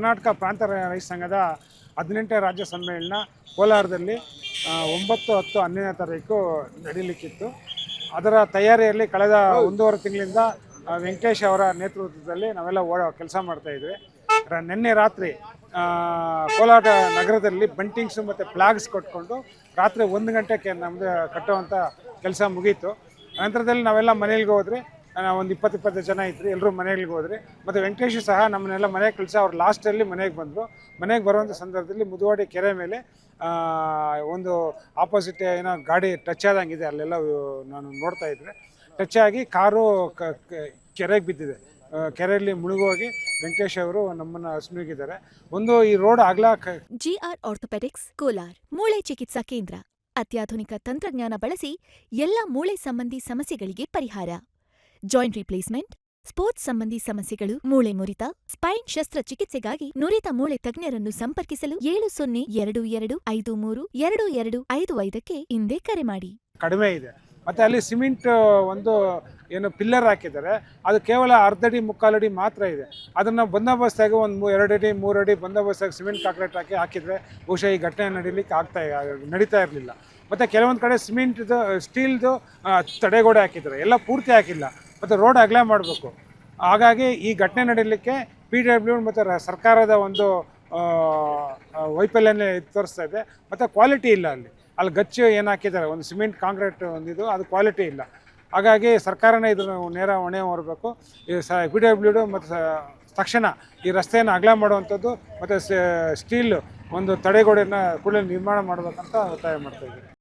ಕರ್ನಾಟಕ ಪ್ರಾಂತ ರೈತ ಸಂಘದ 18ನೇ ರಾಜ್ಯ ಸಮ್ಮೇಳನ ಕೋಲಾರದಲ್ಲಿ 9, 10, 11ನೇ ತಾರೀಕು ನಡೀಲಿಕ್ಕಿತ್ತು. ಅದರ ತಯಾರಿಯಲ್ಲಿ ಕಳೆದ 1.5 ತಿಂಗಳಿಂದ ವೆಂಕಟೇಶ್ ಅವರ ನೇತೃತ್ವದಲ್ಲಿ ನಾವೆಲ್ಲ ಕೆಲಸ ಮಾಡ್ತಾಯಿದ್ವಿ. ನಿನ್ನೆ ರಾತ್ರಿ ಕೋಲಾರ ನಗರದಲ್ಲಿ ಬಂಟಿಂಗ್ಸು ಮತ್ತು ಫ್ಲಾಗ್ಸ್ ಕೊಟ್ಕೊಂಡು ರಾತ್ರಿ 1 ಗಂಟೆಗೆ ನಮ್ಮದು ಕಟ್ಟುವಂಥ ಕೆಲಸ ಮುಗೀತು. ನಂತರದಲ್ಲಿ ನಾವೆಲ್ಲ ಮನೆಗೆ ಹೋದ್ರಿ. ಒಂದು 20 ಜನ ಇದ್ರಿ, ಎಲ್ಲರೂ ಮನೆಗಳಿಗೆ ಹೋದ್ರಿ. ಮತ್ತು ವೆಂಕಟೇಶ್ ಸಹ ನಮ್ಮನ್ನೆಲ್ಲ ಮನೆಗೆ ಕಳಿಸಿ ಅವ್ರು ಲಾಸ್ಟಲ್ಲಿ ಮನೆಗೆ ಬಂದರು. ಮನೆಗೆ ಬರುವಂಥ ಸಂದರ್ಭದಲ್ಲಿ ಮುದುವಾಡಿ ಕೆರೆ ಮೇಲೆ ಒಂದು ಆಪೋಸಿಟ್ ಏನೋ ಗಾಡಿ ಟಚ್ ಆದಂಗಿದೆ, ಅಲ್ಲೆಲ್ಲ ನಾನು ನೋಡ್ತಾ ಇದ್ದೆ. ಟಚ್ ಆಗಿ ಕಾರು ಕೆರೆಗೆ ಬಿದ್ದಿದೆ. ಕೆರೆಯಲ್ಲಿ ಮುಳುಗೋಗಿ ವೆಂಕಟೇಶ್ ಅವರು ನಮ್ಮನ್ನು ಹಸ್ನುಗಿದ್ದಾರೆ. ಒಂದು ಈ ರೋಡ್ GR ಆರ್ಥೋಪೆಡಿಕ್ಸ್ ಕೋಲಾರ್ ಮೂಳೆ ಚಿಕಿತ್ಸಾ ಕೇಂದ್ರ. ಅತ್ಯಾಧುನಿಕ ತಂತ್ರಜ್ಞಾನ ಬಳಸಿ ಎಲ್ಲ ಮೂಳೆ ಸಂಬಂಧಿ ಸಮಸ್ಯೆಗಳಿಗೆ ಪರಿಹಾರ. ಜಾಯಿಂಟ್ ರಿಪ್ಲೇಸ್ಮೆಂಟ್, ಸ್ಪೋರ್ಟ್ಸ್ ಸಂಬಂಧಿ ಸಮಸ್ಯೆಗಳು, ಮೂಳೆ ಮುರಿತ, ಸ್ಪೈನ್ ಶಸ್ತ್ರಚಿಕಿತ್ಸೆಗಾಗಿ ನುರಿತ ಮೂಳೆ ತಜ್ಞರನ್ನು ಸಂಪರ್ಕಿಸಲು 7022532255ಕ್ಕೆ ಹಿಂದೆ ಕರೆ ಮಾಡಿ. ಕಡಿಮೆ ಇದೆ. ಮತ್ತು ಅಲ್ಲಿ ಸಿಮೆಂಟ್ ಒಂದು ಏನು ಪಿಲ್ಲರ್ ಹಾಕಿದ್ದಾರೆ, ಅದು ಕೇವಲ 1/2 ಅಡಿ 3/4 ಅಡಿ ಮಾತ್ರ ಇದೆ. ಅದನ್ನು ಬಂದೋಬಸ್ತಾಗಿ ಒಂದು 2 ಅಡಿ 3 ಅಡಿ ಬಂದೋಬಸ್ತಾಗಿ ಸಿಮೆಂಟ್ ಕಾಂಕ್ರೀಟ್ ಹಾಕಿದರೆ ಬಹುಶಃ ಈ ಘಟನೆ ನಡೀತಾ ಇರಲಿಲ್ಲ. ಮತ್ತು ಕೆಲವೊಂದು ಕಡೆ ಸಿಮೆಂಟ್ದು ಸ್ಟೀಲ್ದು ತಡೆಗೋಡೆ ಹಾಕಿದ್ದಾರೆ, ಎಲ್ಲ ಪೂರ್ತಿ ಹಾಕಿಲ್ಲ. ಮತ್ತು ರೋಡ್ ಅಗಲ ಮಾಡಬೇಕು. ಹಾಗಾಗಿ ಈ ಘಟನೆ ನಡೀಲಿಕ್ಕೆ PWD ಮತ್ತು ಸರ್ಕಾರದ ಒಂದು ವೈಫಲ್ಯನೇ ತೋರಿಸ್ತಾ ಇದೆ. ಮತ್ತು ಕ್ವಾಲಿಟಿ ಇಲ್ಲ ಅಲ್ಲಿ ಗಚ್ಚು ಏನು ಹಾಕಿದ್ದಾರೆ, ಒಂದು ಸಿಮೆಂಟ್ ಕಾಂಕ್ರೀಟ್ ಒಂದಿದು, ಅದು ಕ್ವಾಲಿಟಿ ಇಲ್ಲ. ಹಾಗಾಗಿ ಸರ್ಕಾರನೇ ಇದನ್ನು ನೇರ ಹೊಣೆ ಹೊರಬೇಕು. ಈ PWD ಮತ್ತು ತಕ್ಷಣ ಈ ರಸ್ತೆಯನ್ನು ಅಗಲ ಮಾಡುವಂಥದ್ದು ಮತ್ತು ಸ್ಟೀಲ್ ಒಂದು ತಡೆಗೋಡೆಯನ್ನು ಕೂಡಲೇ ನಿರ್ಮಾಣ ಮಾಡಬೇಕಂತ ಒತ್ತಾಯ ಮಾಡ್ತಾಯಿದ್ದೀವಿ.